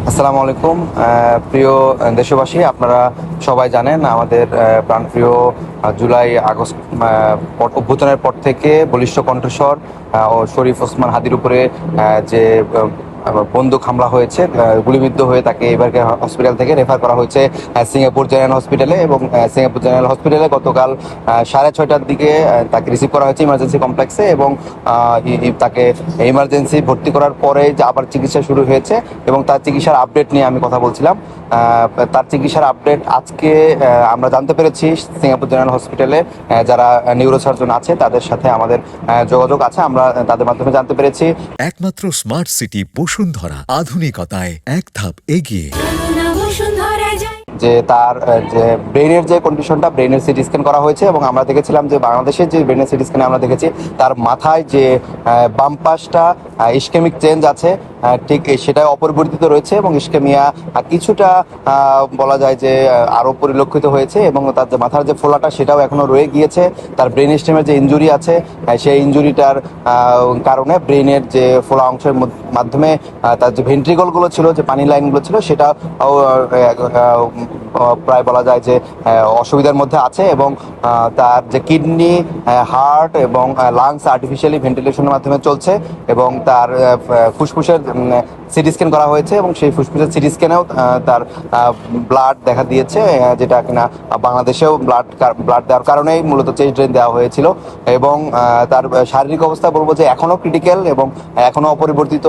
আসসালামু আলাইকুম। প্রিয় দেশবাসী, আপনারা সবাই জানেন আমাদের প্রাণপ্রিয় জুলাই আগস্ট অভ্যুত্থানের পর থেকে বলিষ্ঠ কণ্ঠস্বর ও শরীফ ওসমান হাদির উপরে যে বন্দুক হামলা হয়েছে, গুলিবিদ্ধ হয়ে তাকে এবারকে হসপিটাল থেকে রেফার করা হয়েছে সিঙ্গাপুর জেনারেল হসপিটালে। এবং সিঙ্গাপুর জেনারেল হসপিটালে গতকাল 6:30টার দিকে তাকে রিসিভ করা হয়েছে ইমার্জেন্সি কমপ্লেক্সে। এবং তাকে ইমার্জেন্সি ভর্তি করার পরে যে আবার চিকিৎসা শুরু হয়েছে এবং তার চিকিৎসার আপডেট নিয়ে আমি কথা বলছিলাম। তার চিকিৎসার আপডেট আজকে আমরা জানতে পেরেছি সিঙ্গাপুর জেনারেল হসপিটালে যারা নিউরোসার্জন আছে তাদের সাথে আমাদের যোগাযোগ আছে, আমরা তাদের মাধ্যমে জানতে পেরেছি একমাত্র স্মার্ট সিটি বসুন্ধরা, আধুনিকতায় এক ধাপ এগিয়ে। যে তার যে ব্রেনের যে কন্ডিশনটা, ব্রেনের সিটি স্ক্যান করা হয়েছে এবং আমরা দেখেছিলাম যে বাংলাদেশের যে ব্রেনের সিটি স্ক্যানে আমরা দেখেছি তার মাথায় যে বাম পাশটা ইসকেমিক চেঞ্জ আছে, ঠিক সেটা অপরিবর্তিত রয়েছে এবং ইসকেমিয়া কিছুটা বলা যায় যে আরও পরিলক্ষিত হয়েছে এবং তার যে মাথার যে ফোলাটা সেটাও এখনো রয়ে গিয়েছে। তার ব্রেন স্টেমের যে ইনজুরি আছে সেই ইনজুরিটার কারণে ব্রেনের যে ফোলা অংশের মাধ্যমে তার যে ভেন্ট্রিকলগুলো ছিল, যে পানি লাইনগুলো ছিল, সেটা প্রায় বলা যায় যে অসুবিধার মধ্যে আছে। এবং তার যে কিডনি, হার্ট এবং লাংস আর্টিফিশিয়ালি ভেন্টিলেশনের মাধ্যমে চলছে এবং তার ফুসফুসের সিটি স্ক্যান করা হয়েছে এবং সেই ফুসফুসের সিটি স্ক্যানেও তার ব্লাড দেখা দিয়েছে, যেটা কিনা বাংলাদেশেও ব্লাড দেওয়ার কারণেই মূলত চেস্ট ড্রেন দেওয়া হয়েছিল। এবং তার শারীরিক অবস্থা বলবো যে এখনও ক্রিটিক্যাল এবং এখনও অপরিবর্তিত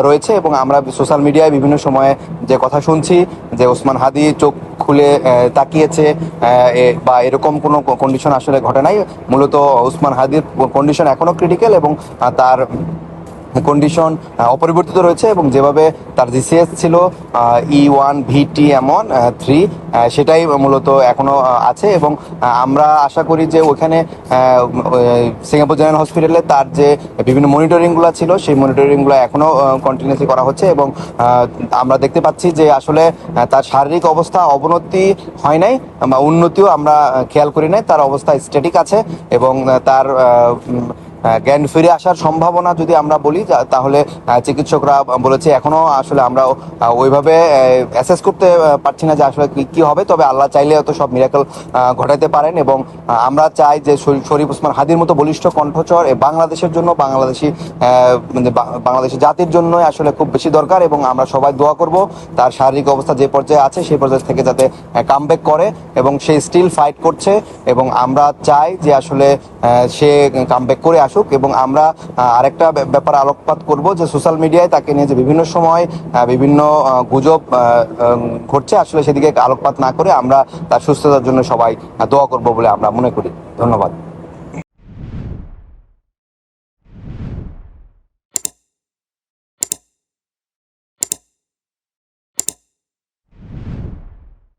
রয়েছে। এবং আমরা সোশ্যাল মিডিয়ায় বিভিন্ন সময়ে যে কথা শুনছি যে ওসমান হাদি চোখ খুলে তাকিয়েছে বা এরকম কোনো কন্ডিশন আসলে ঘটে নাই। মূলত ওসমান হাদির কন্ডিশন এখনও ক্রিটিক্যাল এবং তার কন্ডিশন অপরিবর্তিত রয়েছে এবং যেভাবে তার জিসিএস ছিল E1VT-3 সেটাই মূলত এখনো আছে। এবং আমরা আশা করি যে ওখানে সিঙ্গাপুর জেনারেল হসপিটালে তার যে বিভিন্ন মনিটরিংগুলো ছিল সেই মনিটরিংগুলো এখনো কন্টিনিউসলি করা হচ্ছে এবং আমরা দেখতে পাচ্ছি যে আসলে তার শারীরিক অবস্থা অবনতি হয় নাই বা উন্নতিও আমরা খেয়াল করি নাই, তার অবস্থা স্ট্যাটিক আছে। এবং তার জ্ঞান ফিরে আসার সম্ভাবনা যদি আমরা বলি তাহলে চিকিৎসকরা বলেছে এখনো আসলে আমরা ওইভাবে অ্যাসেস করতে পারছি না যে আসলে কি হবে, তবে আল্লাহ চাইলে তো সব মিরাকল ঘটাতে পারেন। এবং আমরা চাই যে শরীফ ওসমান হাদির মতো বলিষ্ঠ কণ্ঠস্বর বাংলাদেশের জন্য, বাংলাদেশের জাতির জন্য আসলে খুব বেশি দরকার। এবং আমরা সবাই দোয়া করব তার শারীরিক অবস্থা যে পর্যায়ে আছে সেই পর্যায়ে থেকে যাতে কামব্যাক করে এবং সে স্টিল ফাইট করছে। এবং আমরা চাই যে আসলে সে কামব্যাক করে আসুক। এবং আমরা আরেকটা ব্যাপার আলোকপাত করব যে সোশ্যাল মিডিয়ায় তাকে নিয়ে যে বিভিন্ন সময় বিভিন্ন গুজব ঘটছে, আসলে সেদিকে আলোকপাত না করে আমরা তার সুস্থতার জন্য সবাই দোয়া করব বলে আমরা মনে করি। ধন্যবাদ।